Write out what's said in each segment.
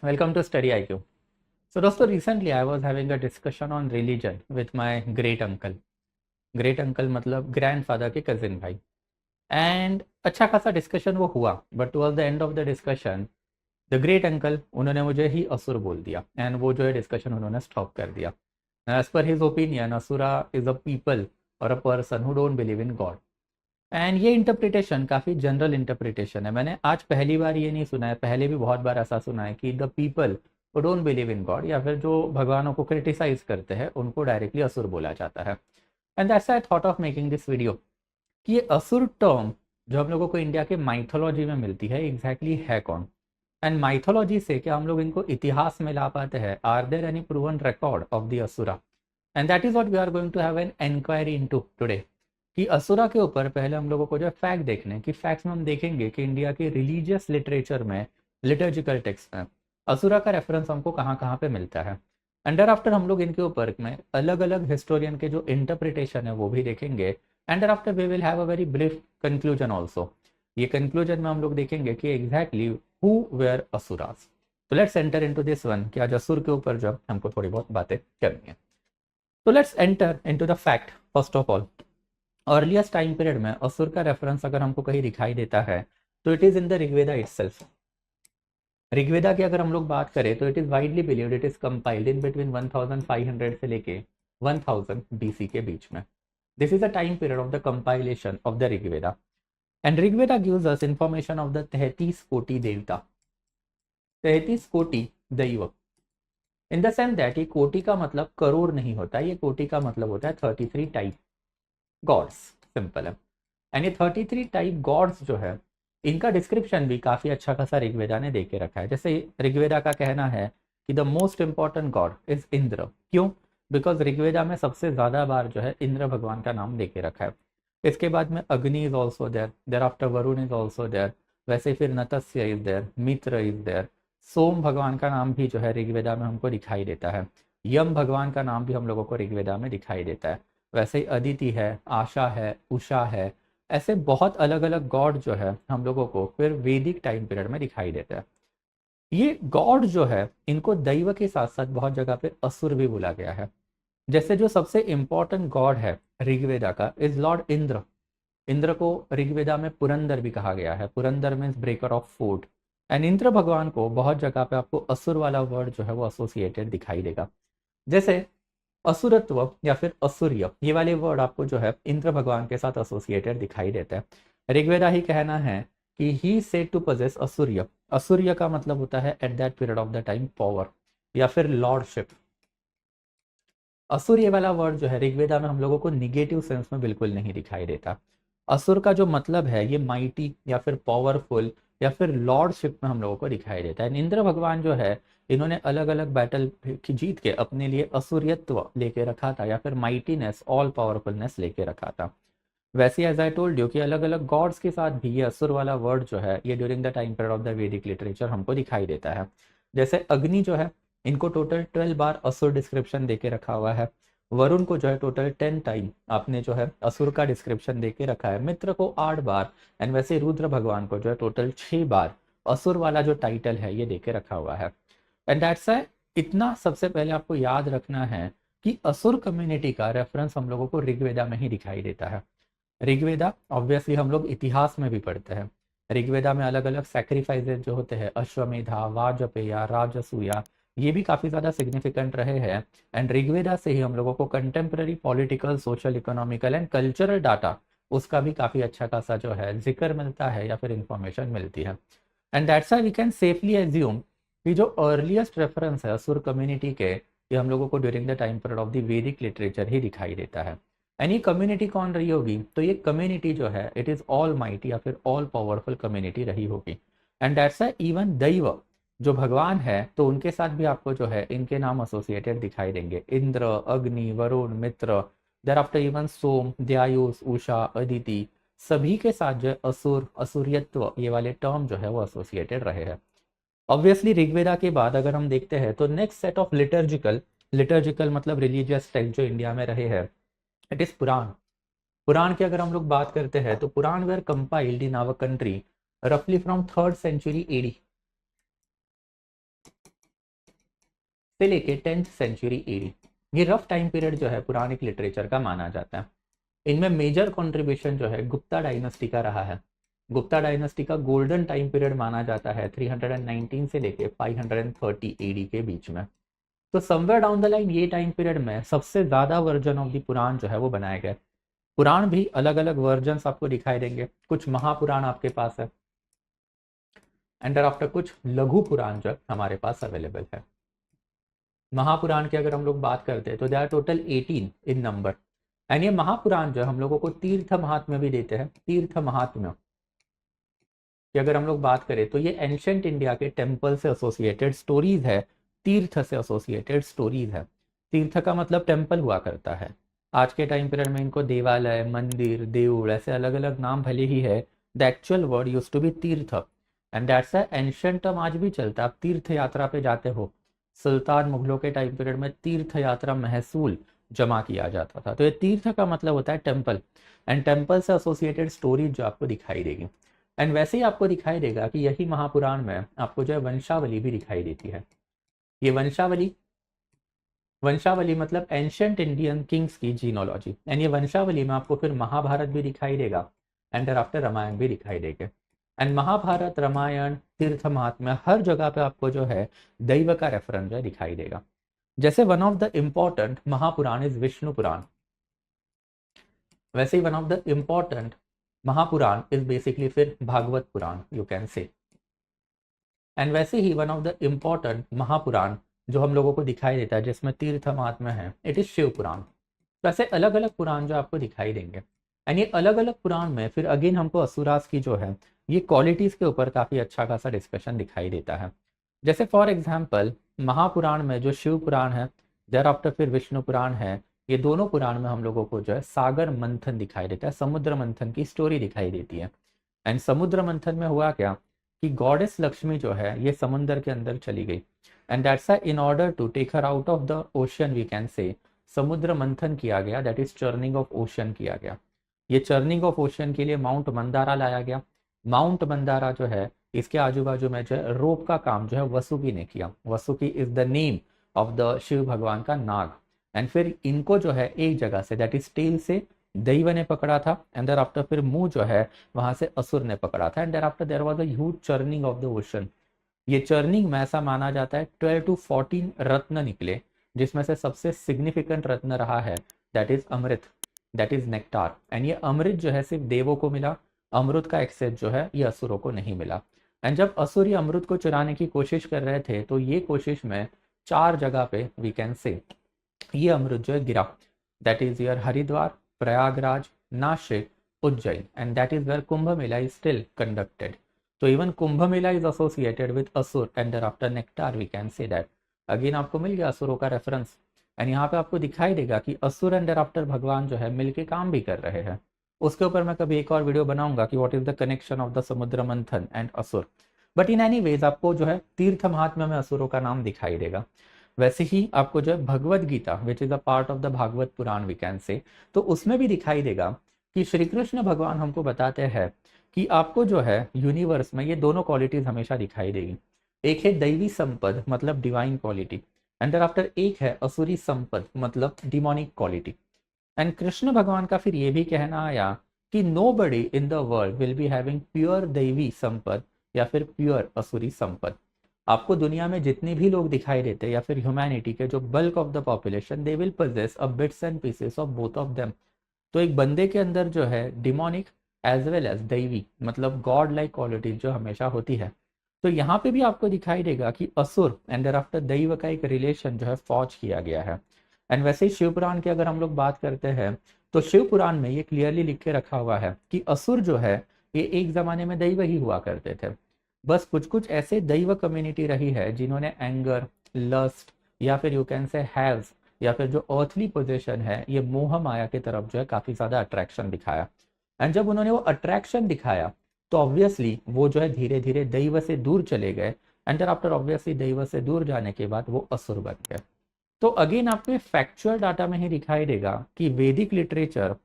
Welcome to Study IQ. So दोस्तों recently I was having a discussion on religion with my great uncle. Great uncle मतलब grandfather के cousin भाई. And अच्छा खासा discussion वो हुआ, but towards the end of the discussion the great uncle उन्होंने मुझे ही असुर बोल दिया एंड वो जो है डिस्कशन उन्होंने स्टॉप कर दिया. As per his opinion asura is a people or a person who don't believe in god. And ये इंटरप्रिटेशन काफ़ी जनरल इंटरप्रिटेशन है. मैंने आज पहली बार ये नहीं सुना है, पहले भी बहुत बार ऐसा सुना है कि the people who don't believe in God या फिर जो भगवानों को क्रिटिसाइज करते हैं उनको डायरेक्टली असुर बोला जाता है. And that's I thought of making this video कि ये असुर टर्म जो हम लोगों को इंडिया के माइथोलॉजी में मिलती है एग्जैक्टली है कौन. एंड माइथोलॉजी से क्या हम लोग इनको इतिहास में ला पाते हैं. Are there any proven record of the asura. And that is what we are going to have an inquiry into today. कि असुरा के ऊपर पहले हम लोगों को जो फैक्ट देखने कि फैक्ट्स में हम देखेंगे कि इंडिया के रिलीजियस लिटरेचर में लिटर्जिकल टेक्स्ट में असुरा का रेफरेंस हमको कहाँ कहाँ पे मिलता है. एंडर आफ्टर हम लोग इनके ऊपर में अलग अलग हिस्टोरियन के जो इंटरप्रिटेशन है वो भी देखेंगे. And after we will have a very brief conclusion also. ये कंक्लूजन में हम लोग देखेंगे कि एग्जैक्टली हु वेयर असुरास. तो let's enter into this one कि आज असुर के ऊपर जो हमको थोड़ी बहुत बातें करनी है. तो let's enter into the fact. First of all earliest time period में असुर का रेफरेंस अगर हमको कहीं दिखाई देता है तो it is in the Rigveda itself. Rigveda की अगर हम लोग बात करें तो it is widely believed it is compiled in between 1500 से लेके 1000 BC के बीच में. This is the time period of the compilation of the Rigveda. And Rigveda gives us information of the 33 कोटि देवता. 33 कोटि दैव इन द सेंस दैट ये कोटि का मतलब करोड़ नहीं होता, ये कोटि का मतलब होता है 33 टाइप गॉड्स. सिंपल है. एंड ये 33 टाइप गॉड्स जो है इनका डिस्क्रिप्शन भी काफ़ी अच्छा खासा ऋग्वेदा ने दे के रखा है. जैसे ऋग्वेदा का कहना है कि the most important God is Indra. क्यों? बिकॉज ऋग्वेदा में सबसे ज़्यादा बार जो है इंद्र भगवान का नाम दे के रखा है. इसके बाद में Agni is also there, there after Varun is also there. वैसे फिर नतस्य is there, Mitra is there. Som भगवान का नाम भी जो है ऋग्वेदा में हमको दिखाई देता है. यम भगवान का नाम भी हम लोगों को ऋग्वेदा में दिखाई देता है. वैसे ही अदिति है, आशा है, उषा है. ऐसे बहुत अलग अलग गॉड जो है हम लोगों को फिर वैदिक टाइम पीरियड में दिखाई देता है. ये गॉड जो है इनको दैव के साथ साथ बहुत जगह पे असुर भी बोला गया है. जैसे जो सबसे इंपॉर्टेंट गॉड है ऋग्वेदा का इज लॉर्ड इंद्र. इंद्र को ऋग्वेदा में पुरंदर भी कहा गया है. Purandar means breaker of food. And Indra भगवान को बहुत जगह पे आपको असुर वाला वर्ड जो है वो एसोसिएटेड दिखाई देगा. जैसे असुरत्व या फिर असुर्य ये वाले वर्ड आपको जो है इंद्र भगवान के साथ एसोसिएटेड दिखाई देता है. ऋग्वेदा ही कहना है कि ही सेड टू पोजेस असुर्य. असुर्य का मतलब होता है at that period of the time power या फिर लॉर्डशिप. असुर ये वाला वर्ड जो है ऋग्वेदा में हम लोगों को निगेटिव सेंस में बिल्कुल नहीं दिखाई देता. असुर का जो मतलब है ये माइटी या फिर पावरफुल या फिर लॉर्डशिप में हम लोगों को दिखाई देता है. इंद्र भगवान जो है इन्होंने अलग अलग बैटल जीत के अपने लिए असुरियत्व लेके रखा था या फिर माइटीनेस ऑल पावरफुलनेस लेके रखा था. वैसे एज आई टोल्ड यू कि अलग अलग गॉड्स के साथ भी ये असुर वाला वर्ड जो है ये during the time period of the वैदिक लिटरेचर हमको दिखाई देता है. जैसे अग्नि जो है इनको टोटल 12 बार असुर डिस्क्रिप्शन देके रखा हुआ है. वरुण को जो है टोटल 10 टाइम आपने जो है असुर का डिस्क्रिप्शन देके रखा है. मित्र को 8 बार. एंड वैसे रुद्र भगवान को जो है टोटल 6 बार असुर वाला जो टाइटल है ये देके रखा हुआ है. एंड दैट्स इतना सबसे पहले आपको याद रखना है कि असुर कम्युनिटी का रेफरेंस हम लोगों को ऋग्वेदा में ही दिखाई देता है. ऋग्वेदा ऑब्वियसली हम लोग इतिहास में भी पढ़ते हैं. ऋग्वेदा में अलग अलग सैक्रिफाइसेज जो होते हैं अश्वमेधा, वाजपेया, राजसूया ये भी काफ़ी ज़्यादा सिग्निफिकेंट रहे हैं. एंड ऋग्वेदा से ही हम लोगों को contemporary political, social, economical and cultural data उसका भी काफ़ी अच्छा खासा जो है जिक्र मिलता है या फिर इंफॉर्मेशन मिलती है. And that's why we can safely assume कि जो अर्लीस्ट रेफरेंस है असुर कम्युनिटी के ये हम लोगों को during the time period of the वैदिक लिटरेचर ही दिखाई देता है. एंड ये कम्युनिटी कौन रही होगी? तो ये कम्युनिटी जो है इट इज़ ऑल माइटी या फिर ऑल पावरफुल कम्युनिटी रही होगी. एंड दैट्स इवन दैव जो भगवान है तो उनके साथ भी आपको जो है इनके नाम एसोसिएटेड दिखाई देंगे. इंद्र, अग्नि, वरुण, मित्र, देयर आफ्टर इवन सोम, दयायुष, उषा, अदिति सभी के साथ जो असुर, असुरियत्व ये वाले टर्म जो है वो एसोसिएटेड रहे हैं. ऑब्वियसली ऋग्वेदा के बाद अगर हम देखते हैं तो नेक्स्ट सेट ऑफ लिटर्जिकल मतलब रिलीजियस टेक्स्ट जो इंडिया में रहे हैं इट इज पुराण. पुराण की अगर हम लोग बात करते हैं तो Purana were compiled in our country रफली फ्रॉम 3rd century AD. से लेके 10th सेंचुरी एडी, ये रफ टाइम पीरियड जो है पुराणिक लिटरेचर का माना जाता है। इनमें मेजर कंट्रीब्यूशन जो है गुप्ता डायनेस्टी का रहा है। गुप्ता डायनेस्टी का गोल्डन टाइम पीरियड माना जाता है 319 से लेके 530 एडी के बीच में। तो समवेयर डाउन द लाइन ये टाइम पीरियड में सबसे ज्यादा वर्जन ऑफ द पुराण जो है वो बनाए गए। पुराण भी अलग अलग वर्जन आपको दिखाई देंगे। कुछ महापुराण आपके पास है एंड आफ्टर कुछ लघु पुराण जो हमारे पास अवेलेबल है। महापुराण की अगर हम लोग बात करते हैं तो they are total 18 in number. And ये महापुराण जो हम लोगों को तीर्थ महात्म्य भी देते हैं। तीर्थ महात्म्य कि अगर हम लोग बात करें तो ये एंशंट इंडिया के टेम्पल से एसोसिएटेड स्टोरीज है, तीर्थ से एसोसिएटेड स्टोरीज है। तीर्थ का मतलब टेम्पल हुआ करता है। आज के टाइम पीरियड में इनको देवालय, मंदिर, देउड़ ऐसे अलग अलग नाम भले ही है। The actual word used to be tirtha and that's a ancient term, आज भी चलता है। आप तीर्थ यात्रा पे जाते हो, सुल्तान मुगलों के टाइम पीरियड में तीर्थ यात्रा महसूल जमा किया जाता था। तो ये तीर्थ का मतलब होता है टेम्पल एंड टेम्पल से एसोसिएटेड स्टोरीज जो आपको दिखाई देगी। एंड वैसे ही आपको दिखाई देगा कि यही महापुराण में आपको जो है वंशावली भी दिखाई देती है। ये वंशावली, वंशावली मतलब एंशंट इंडियन किंग्स की जीनोलॉजी। एंड ये वंशावली में आपको फिर महाभारत भी दिखाई देगा एंड आफ्टर रामायण भी दिखाई देगा। एंड महाभारत, रामायण, तीर्थ महात्म्य हर जगह पे आपको जो है दैव का रेफरेंस जो है दिखाई देगा। जैसे one of the important Mahapurana is Vishnu Purana, वैसे ही one of the important Mahapurana is basically फिर Bhagavata Purana you can say. And वैसे ही one of the important Mahapurana जो हम लोगों को दिखाई देता है जिसमें तीर्थ महात्म्य है, इट इज शिव पुराण। तो ऐसे अलग अलग पुराण जो आपको दिखाई देंगे। एंड ये अलग अलग पुराण में फिर अगेन हमको असुरास की जो है ये क्वालिटीज के ऊपर काफी अच्छा खासा डिस्कशन दिखाई देता है। जैसे फॉर एग्जाम्पल महापुराण में जो शिव पुराण है, देयर आफ्टर फिर विष्णु पुराण है, ये दोनों पुराण में हम लोगों को जो है सागर मंथन दिखाई देता है, समुद्र मंथन की स्टोरी दिखाई देती है। एंड समुद्र मंथन में हुआ क्या कि गॉडेस लक्ष्मी जो है ये समुद्र के अंदर चली गई and that's in order to take her out of the ocean we can say समुद्र मंथन किया गया, that is churning of ocean किया गया। ये चर्निंग ऑफ ओशन के लिए माउंट मंदारा लाया गया। माउंट मंदारा जो है इसके आजू बाजू में जो है रोप का काम जो है वसुकी ने किया। Vasuki is the name of the Shiva भगवान का नाग। एंड फिर इनको जो है एक जगह से दैट इज टेल से दैव ने पकड़ा था एंड देयर आफ्टर फिर मुंह जो है वहां से असुर ने पकड़ा था and there after there was a huge churning of the ocean. ये चर्निंग में ऐसा माना जाता है 12 to 14 रत्न निकले, जिसमें से सबसे सिग्निफिकेंट रत्न रहा है that is amrit, that is nectar. And ये अमृत जो है सिर्फ देवों को मिला, अमृत का एक्सेस जो है ये असुरों को नहीं मिला। एंड जब असुर ये अमृत को चुराने की कोशिश कर रहे थे तो ये कोशिश में 4 जगह पे वी कैन से ये अमृत जो है गिरा, that is your Haridwar, Prayagraj, Nashik, Ujjain and that is where Kumbh Mela is still conducted. तो even Kumbh Mela is associated with asura and after nectar we can say that. Again आपको मिल गया असुरों का रेफरेंस। एंड यहाँ पे आपको दिखाई देगा कि असुर एंड आफ्टर भगवान जो है मिलके काम भी कर रहे हैं। उसके ऊपर मैं कभी एक और वीडियो बनाऊंगा कि what is the connection of the समुद्र मंथन एंड असुर। बट इन एनी वेज आपको जो है तीर्थ महात्म्य में असुरों का नाम दिखाई देगा। वैसे ही आपको जो है Bhagavad Gita which is a part of the Bhagavata Purana we can say, तो उसमें भी दिखाई देगा कि श्री कृष्ण भगवान हमको बताते हैं कि आपको जो है यूनिवर्स में ये दोनों क्वालिटीज हमेशा दिखाई देगी। एक है दैवी संपद मतलब डिवाइन क्वालिटी एंड आफ्टर एक है असुरी संपद मतलब डिमोनिक क्वालिटी। एंड कृष्ण भगवान का फिर ये भी कहना आया कि nobody in the world will be having pure दैवी संपद या फिर प्योर असुरी संपद। आपको दुनिया में जितने भी लोग दिखाई देते हैं या फिर ह्यूमैनिटी के जो bulk of the population they will possess a bits and pieces of both of them. तो एक बंदे के अंदर जो है डिमोनिक एज वेल एज दैवी मतलब गॉड लाइक क्वालिटीज जो हमेशा होती है। तो यहाँ पे भी आपको दिखाई देगा कि असुर एंड आफ्टर दैव का एक रिलेशन जो है फौज किया गया है। एंड वैसे ही शिव पुराण की अगर हम लोग बात करते हैं तो शिव पुराण में ये क्लियरली लिख के रखा हुआ है कि असुर जो है ये एक जमाने में दैव ही हुआ करते थे। बस कुछ कुछ ऐसे दैव कम्युनिटी रही है जिन्होंने एंगर, लस्ट या फिर यू कैन से हैव्स या फिर जो अर्थली पोजीशन है ये मोह माया की तरफ जो है काफी ज्यादा अट्रैक्शन दिखाया। एंड जब उन्होंने वो अट्रैक्शन दिखाया तो ऑब्वियसली वो जो है धीरे धीरे दैव से दूर चले गए एंड आफ्टर ऑब्वियसली दैव से दूर जाने के बाद वो असुर बन गए। तो अगेन आपको फैक्चुअल डाटा में ही दिखाई देगा कि वैदिक literature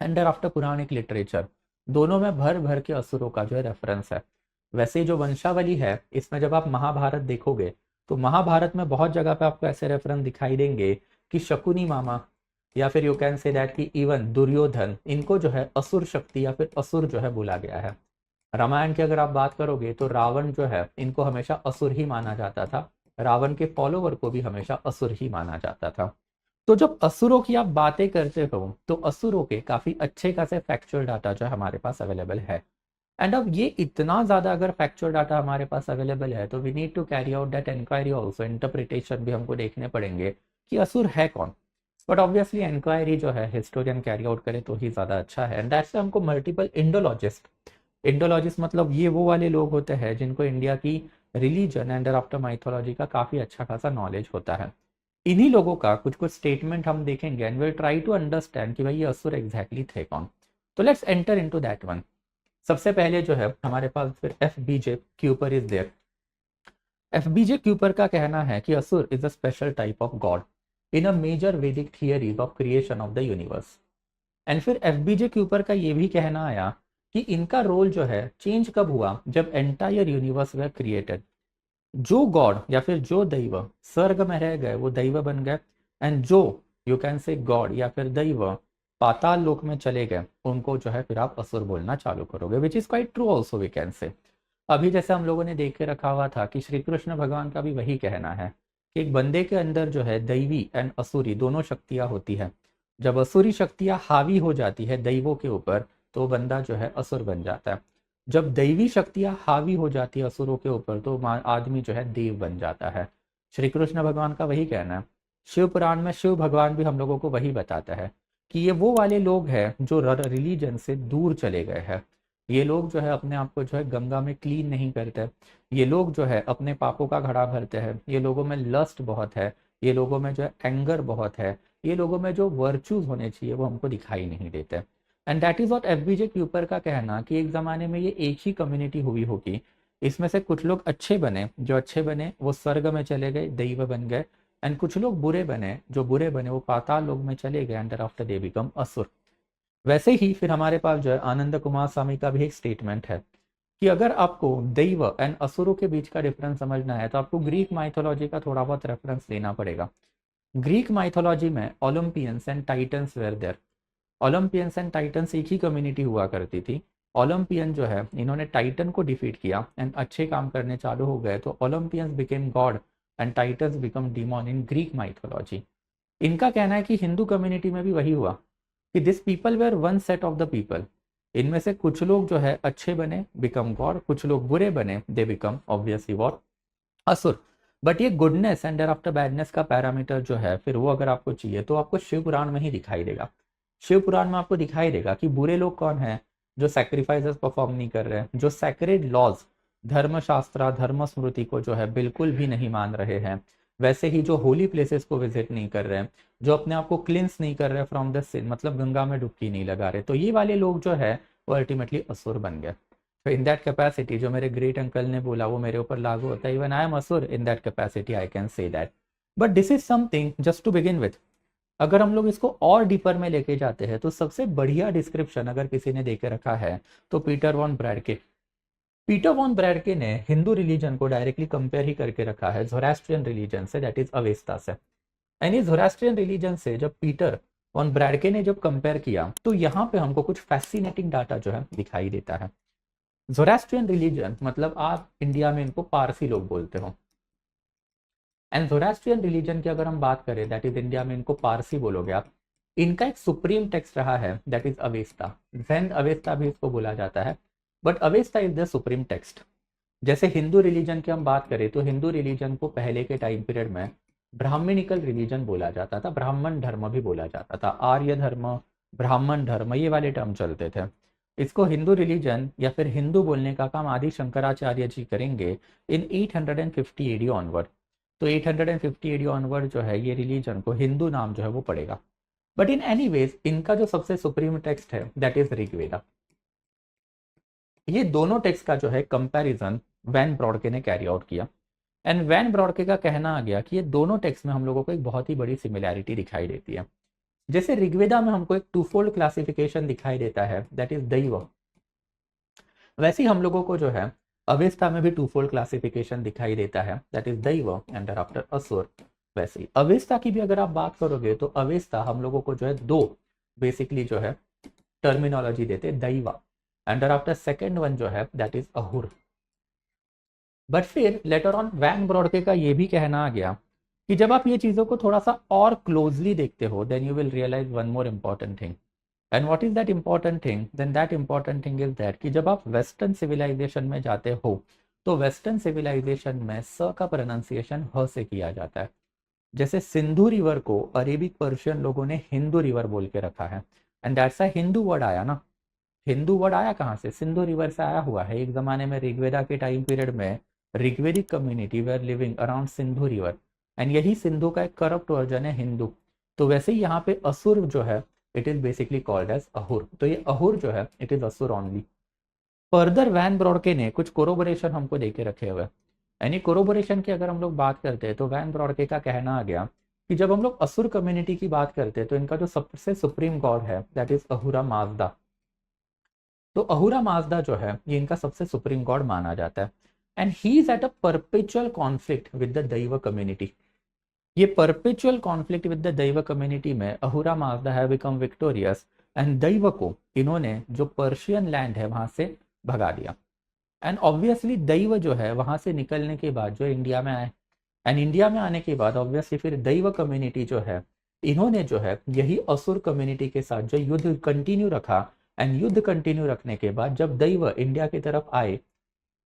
and after Puranik literature दोनों में भर भर के असुरों का जो है रेफरेंस है। वैसे जो वंशावली है इसमें जब आप महाभारत देखोगे तो महाभारत में बहुत जगह पे आपको ऐसे रेफरेंस दिखाई देंगे कि शकुनी मामा या फिर यू कैन से दैट कि इवन दुर्योधन, इनको जो है असुर शक्ति या फिर असुर जो है बोला गया है। रामायण की अगर आप बात करोगे तो रावण जो है इनको हमेशा असुर ही माना जाता था, रावण के फॉलोवर को भी हमेशा असुर ही माना जाता था। तो जब असुरों की आप बातें करते हो तो असुरों के काफी अच्छे खासे फैक्चुअल डाटा जो है हमारे पास अवेलेबल है। एंड अब ये इतना ज्यादा अगर फैक्चुअल डाटा हमारे पास अवेलेबल है तो we need to carry out that inquiry also, interpretation भी हमको देखने पड़ेंगे कि असुर है कौन। बट ऑब्वियसली इंक्वायरी जो है हिस्टोरियन कैरी आउट करे तो ही ज्यादा अच्छा है। एंड दैट्स हमको मल्टीपल इंडोलॉजिस्ट, इंडोलॉजिस्ट मतलब ये वो वाले लोग होते हैं जिनको इंडिया की रिलीजन एंड आफ्टर माइथोलॉजी का काफी अच्छा खासा नॉलेज होता है। इन्हीं लोगों का कुछ कुछ स्टेटमेंट हम देखेंगे and will try to understand कि भाई ये असुर एग्जैक्टली थे कौन। तो let's enter into that one. सबसे पहले जो है हमारे पास फिर FBJ Kuiper is there. FBJ Kuiper का कहना है कि asura is a special type of god in a major Vedic theories of creation of the universe. And फिर FBJ क्यूपर का ये भी कहना आया कि इनका रोल जो है चेंज कब हुआ, जब एंटायर यूनिवर्स वे क्रिएटेड। जो गॉड या फिर जो दैव स्वर्ग में रह गए वो दैव बन गए, एंड जो यू कैन से गॉड या फिर दैव पाताल लोक में चले गए उनको जो है फिर आप असुर बोलना चालू करोगे, which is quite true also we can say. अभी जैसे हम लोगों ने देख के रखा हुआ था कि श्री कृष्ण भगवान का भी वही कहना है कि एक बंदे के अंदर जो है दैवी एंड असुरी दोनों शक्तियां होती है। जब असुरी शक्तियां हावी हो जाती है दैवों के ऊपर तो बंदा जो है असुर बन जाता है। जब दैवी शक्तियां हावी हो जाती है असुरों के ऊपर तो आदमी जो है देव बन जाता है। श्री कृष्ण भगवान का वही कहना है। शिव पुराण में शिव भगवान भी हम लोगों को वही बताता है कि ये वो वाले लोग हैं जो रिलीजन से दूर चले गए हैं। ये लोग जो है अपने आप को जो है गंगा में क्लीन नहीं करते, ये लोग जो है अपने पापों का घड़ा भरते हैं, ये लोगों में लस्ट बहुत है, ये लोगों में जो है एंगर बहुत है, ये लोगों में जो वर्चूज होने चाहिए वो हमको दिखाई नहीं देते। And that is what FBJ Kuiper का कहना कि एक जमाने में ये एक ही कम्युनिटी हुई होगी, इसमें से कुछ लोग अच्छे बने, जो अच्छे बने वो स्वर्ग में चले गए दैव बन गए, एंड कुछ लोग बुरे बने, जो बुरे बने वो पाताल लोक में चले गए एंड आफ्टर दे बिकम असुर। वैसे ही फिर हमारे पास जो है आनंद कुमार स्वामी का भी एक स्टेटमेंट है कि अगर आपको दैव एंड असुरों के बीच का डिफरेंस समझना है तो आपको ग्रीक माइथोलॉजी का थोड़ा बहुत रेफरेंस लेना पड़ेगा। ग्रीक माइथोलॉजी में Olympians and Titans were there. Olympians and Titans एक ही कम्युनिटी हुआ करती थी। ओलंपियन जो है इन्होंने टाइटन को डिफीट किया एंड अच्छे काम करने चालू हो गए तो Olympians became God and titans become demon in Greek mythology. इनका कहना है कि हिंदू कम्युनिटी में भी वही हुआ कि this people were one set of the people. इनमें से कुछ लोग जो है अच्छे बने बिकम गॉड, कुछ लोग बुरे बने दे बिकम ऑब्वियसली वॉट असुर। बट ये गुडनेस एंड आफ्टर बैडनेस का पैरामीटर जो है फिर वो अगर आपको चाहिए तो आपको शिव पुराण में ही दिखाई देगा। शिव पुराण में आपको दिखाई देगा कि बुरे लोग कौन है, जो सैक्रिफाइसेस परफॉर्म नहीं कर रहे हैं, जो सैक्रेड लॉज धर्म शास्त्र धर्म स्मृति को जो है बिल्कुल भी नहीं मान रहे हैं, वैसे ही जो होली प्लेसेस को विजिट नहीं कर रहे हैं, जो अपने आप को क्लिंस नहीं कर रहे फ्रॉम द सिन, मतलब गंगा में डुबकी नहीं लगा रहे, तो ये वाले लोग जो है वो अल्टीमेटली असुर बन गए। तो इन दैट कैपेसिटी जो मेरे ग्रेट अंकल ने बोला वो मेरे ऊपर लागू होता है। Even I am asura in that capacity, I can say that. But this is something just to begin with. अगर हम लोग इसको और डीपर में लेके जाते हैं तो सबसे बढ़िया डिस्क्रिप्शन अगर किसी ने देके रखा है तो पीटर वॉन ब्रैडके। पीटर वॉन ब्रैडके ने हिंदू रिलीजन को डायरेक्टली कंपेयर ही करके रखा है ज़ोरास्ट्रियन रिलीजन से, दैट इज अवेस्ता से। एंड इस ज़ोरास्ट्रियन रिलीजन से जब पीटर वॉन ब्रैडके ने जब कंपेयर किया तो यहाँ पे हमको कुछ फैसिनेटिंग डाटा जो है दिखाई देता है। ज़ोरास्ट्रियन रिलीजन मतलब आप इंडिया में इनको पारसी लोग बोलते हो, एंड ज़ोरास्ट्रियन रिलीजन की अगर हम बात करें दैट इज इंडिया में इनको पारसी बोलोगे आप। इनका एक सुप्रीम टेक्स्ट रहा है that is Avesta, Jain Avesta भी इसको बोला जाता है, but Avesta is the supreme text. जैसे हिंदू रिलीजन की हम बात करें तो हिंदू रिलीजन को पहले के टाइम पीरियड में ब्राह्मणिकल रिलीजन बोला जाता था, ब्राह्मण धर्म भी बोला जाता था, आर्य धर्म ब्राह्मण धर्म ये वाले टर्म चलते थे। इसको हिंदू रिलीजन या फिर हिंदू बोलने का काम आदि शंकराचार्य जी करेंगे इन 850 एडी ऑनवर्ड। तो 850 एडी ऑनवर्ड जो है ये रिलीजन को हिंदू नाम जो है वो पड़ेगा। बट इन एनी वेज इनका जो सबसे सुप्रीम टेक्स्ट है दैट इज ऋग्वेदा। ये दोनों टेक्स्ट का जो है कंपैरिजन वैन ब्रॉडके ने कैरी आउट किया, एंड वैन ब्रॉडके का कहना आ गया कि ये दोनों टेक्स्ट में हम लोगों को एक बहुत ही बड़ी सिमिलैरिटी दिखाई देती है। जैसे ऋग्वेदा में हमको एक टू फोल्ड क्लासिफिकेशन दिखाई देता है दैट इज दैव, वैसे ही हम लोगों को जो है अवेस्ता में भी टू फोल्ड क्लासिफिकेशन दिखाई देता है, दैट इज दैव एंड आफ्टर असुर। वैसे ही अवेस्ता की भी अगर आप बात करोगे तो अवेस्ता हम लोगों को जो है दो बेसिकली जो है टर्मिनोलॉजी देते, दैवा एंड आफ्टर सेकेंड वन जो है दैट इज अहुर। बट फिर लेटर ऑन वैन ब्रॉडके का ये भी कहना आ गया कि जब आप ये चीज़ों को थोड़ा सा और क्लोजली देखते हो then you will realise one more important thing. And what is that important thing? Then that important thing is that कि जब आप वेस्टर्न सिविलाइजेशन में जाते हो तो वेस्टर्न सिविलाइजेशन में स का प्रोनाउंसिएशन ह से किया जाता है। जैसे सिंधु रिवर को अरेबिक पर्शियन लोगों ने हिंदू रिवर बोल के रखा है, and that's a Hindu word आया ना। हिंदू वर्ड आया कहाँ से? सिंधु रिवर से आया हुआ है। एक जमाने में ऋग्वेदा के टाइम पीरियड में Rigvedic community were living around Sindhu river, and यही सिंधु का एक करप्ट वर्जन है हिंदू। तो वैसे ही यहाँ पे असुर जो है it is basically called as ahura. तो ये अहुर जो है it is asura only. Further van Brodke ने कुछ कोरोबोरेशन हमको देके रखे हुए, यानी कोरोबोरेशन की अगर हम लोग बात करते हैं तो वैन ब्रॉडके का कहना आ गया कि जब हम लोग असुर कम्युनिटी की बात करते हैं तो इनका जो सबसे सुप्रीम गॉड है दैट इज अहुरा माजदा। तो अहुरा माजदा जो है ये इनका सबसे सुप्रीम गॉड माना जाता है, and he is at a perpetual conflict with the दैव कम्युनिटी। ये परपेचुअल कॉन्फ्लिक्ट विद द दैव कम्युनिटी में अहुरा माजदा है बिकम विक्टोरियस, एंड दैव को इन्होंने जो पर्शियन लैंड है वहां से भगा दिया। एंड ऑब्वियसली दैव जो है वहां से निकलने के बाद जो इंडिया में आए, एंड इंडिया में आने के बाद ऑब्वियसली फिर दैव कम्युनिटी जो है इन्होंने जो है यही असुर कम्युनिटी के साथ जो युद्ध कंटिन्यू रखा, एंड युद्ध कंटिन्यू रखने के बाद जब दैव इंडिया की तरफ आए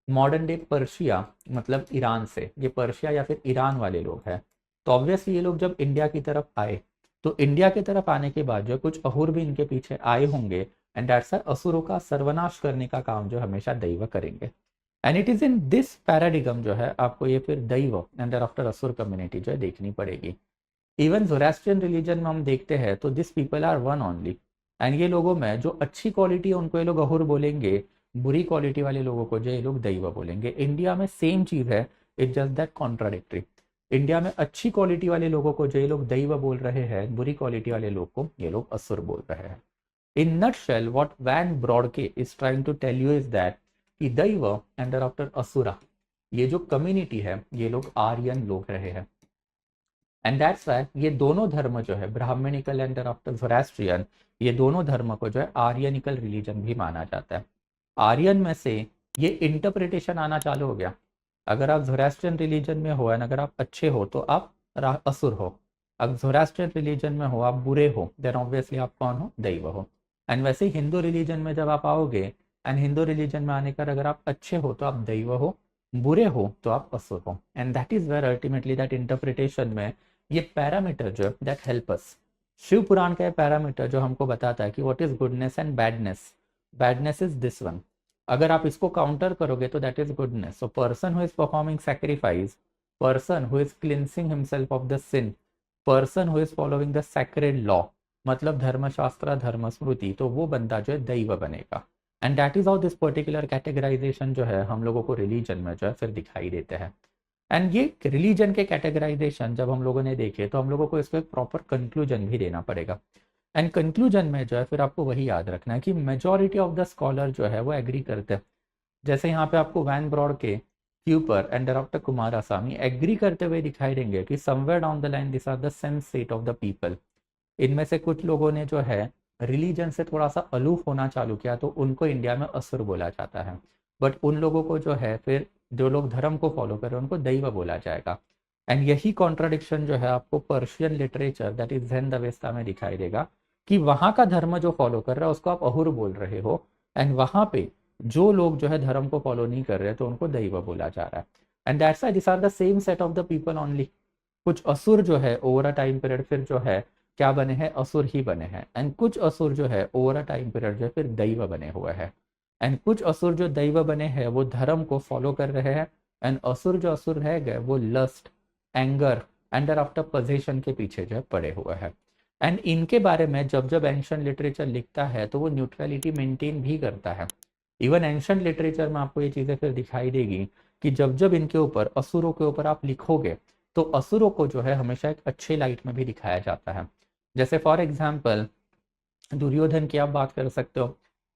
मॉडर्न डे पर्शिया मतलब ईरान से, ये पर्शिया या फिर ईरान वाले लोग हैं, तो ऑब्वियसली ये लोग जब इंडिया की तरफ आए तो इंडिया की तरफ आने के बाद जो कुछ अहुर भी इनके पीछे आए होंगे, एंड दैट्स असुरों का सर्वनाश करने का काम जो हमेशा दैव करेंगे। And it is in this paradigm जो है आपको ये फिर दैव एंड आफ्टर असुर कम्युनिटी जो है देखनी पड़ेगी। इवन जोरास्ट्रियन रिलीजन में हम देखते हैं तो this people are one only, and ये लोगों में जो अच्छी क्वालिटी है उनको ये लोग अहुर बोलेंगे, बुरी क्वालिटी वाले लोगों को जो ये लोग दैव बोलेंगे। इंडिया में सेम चीज है, it just that contradictory. India में अच्छी क्वालिटी वाले लोगों को जो ये लोग दैव बोल रहे हैं, बुरी क्वालिटी वाले लोग को ये लोग असुर बोल रहे हैं। In nutshell what van Brodke is trying to tell you is that कि दैव एंड आफ्टर असुरा ये जो कम्युनिटी है ये लोग आर्यन लोग रहे हैं, एंड दैट्स वाई ये दोनों धर्म जो है ब्राह्मणिकल एंड आफ्टर जोरास्ट्रियन ये दोनों धर्म को जो है आर्यनिकल रिलीजन भी माना जाता है। आर्यन में से ये इंटरप्रिटेशन आना चालू हो गया, अगर आप जोरास्ट्रियन रिलीजन में हो एंड अगर आप अच्छे हो तो आप असुर हो, अब जोरास्ट्रियन रिलीजन में हो आप बुरे हो देन ऑब्वियसली आप कौन हो? दैव हो। एंड वैसे ही हिंदू रिलीजन में जब आप आओगे एंड हिंदू रिलीजन में आने कर अगर आप अच्छे हो तो आप दैव हो, बुरे हो तो आप असुर हो। And that is where ultimately that interpretation में ये पैरामीटर जो that help us, Shiva Purana का पैरामीटर जो हमको बताता है कि what is goodness and badness. Badness is this one, अगर आप इसको काउंटर करोगे तो that is goodness. So person who is performing sacrifice, person who is cleansing himself of the sin, person who is following the sacred law मतलब धर्मशास्त्र धर्म स्मृति, तो वो बंदा जो है दैव बनेगा। And that is how this particular categorisation जो है हम लोगों को रिलीजन में जो है फिर दिखाई देते हैं। एंड ये रिलीजन के कैटेगराइजेशन जब हम लोगों ने देखे तो हम लोगों को इसको एक प्रॉपर कंक्लूजन भी देना पड़ेगा, एंड कंक्लूजन में जो है फिर आपको वही याद रखना है कि मेजॉरिटी ऑफ द स्कॉलर जो है वो एग्री करते हैं। जैसे यहाँ पे आपको van Brodke, Kuiper and doctor Coomaraswamy agree करते हुए दिखाई देंगे कि somewhere down the line this are the sense set of the people. इनमें से कुछ लोगों ने जो है रिलीजन से थोड़ा सा अलूफ होना चालू किया तो उनको इंडिया में असुर बोला जाता है, बट उन लोगों को जो है फिर जो लोग धर्म को फॉलो कर रहे हैं उनको दैव बोला जाएगा। एंड यही कॉन्ट्राडिक्शन जो है आपको Persian literature that is Zend Avesta में दिखाई देगा कि वहां का धर्म जो फॉलो कर रहा है उसको आप अहुर बोल रहे हो, एंड वहां पे जो लोग जो है धर्म को फॉलो नहीं कर रहे तो उनको दैव बोला जा रहा है। And that's why this are the same set of the people only. कुछ असुर जो है ओवर अ टाइम पीरियड फिर जो है क्या बने हैं? असुर ही बने हैं, एंड कुछ असुर जो है ओवर अ टाइम पीरियड जो है फिर दैव बने हुए हैं, एंड कुछ असुर जो दैव बने हैं वो धर्म को फॉलो कर रहे हैं, एंड असुर जो असुर रह गए वो lust, anger and after possession के पीछे जो है पड़े हुए हैं। एंड इनके बारे में जब जब एंशिएंट लिटरेचर लिखता है तो वो न्यूट्रलिटी मेंटेन भी करता है। इवन एंशिएंट लिटरेचर में आपको ये चीज़ें फिर दिखाई देगी कि जब जब इनके ऊपर असुरों के ऊपर आप लिखोगे तो असुरों को जो है हमेशा एक अच्छे लाइट में भी दिखाया जाता है। जैसे फॉर एग्जाम्पल दुर्योधन की आप बात कर सकते हो,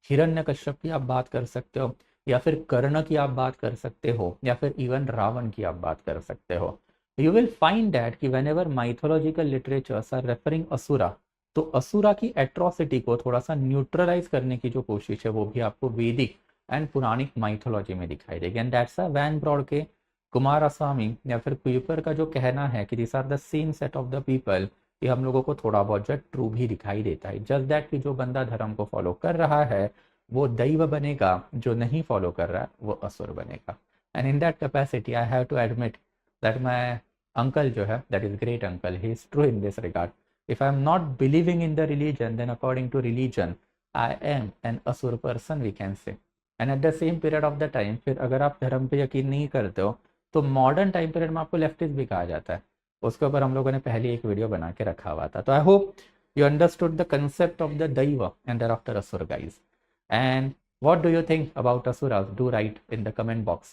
हिरण्यकश्यप की आप बात कर सकते हो, या फिर कर्ण की आप बात कर सकते हो, या फिर इवन रावण की आप बात कर सकते हो। यू विल फाइंड दैट कि whenever mythological literatures are referring asura, तो असुरा की एट्रोसिटी को थोड़ा सा न्यूट्रलाइज करने की जो कोशिश है वो भी आपको वैदिक एंड पुराणिक माइथोलॉजी में दिखाई देगी। And that's a van broad K Coomaraswamy या फिर कुइपर का जो कहना है कि this are the same set of the people, ये हम लोगों को थोड़ा बहुत जो ट्रू भी दिखाई देता है। जस्ट दैट कि जो बंदा धर्म को फॉलो कर रहा है वो दैव बनेगा, जो नहीं फॉलो कर रहा है वो असुर बनेगा। And in that capacity I have to admit that my uncle जो है, that is great uncle, he is true in this regard. If I am not believing in the religion, then according to religion I am an asur person, we can say. And at the same period of the time, फिर अगर आप धर्म पे यकीन नहीं करते हो तो मॉडर्न टाइम पीरियड में आपको लेफ्टिस्ट भी कहा जाता है। उसके ऊपर हम लोगों ने पहले एक वीडियो बना के रखा हुआ था। तो I hope you understood the concept of the Daiva and thereafter Asura, guys. And what do you think about Asuras? Do write in the comment box.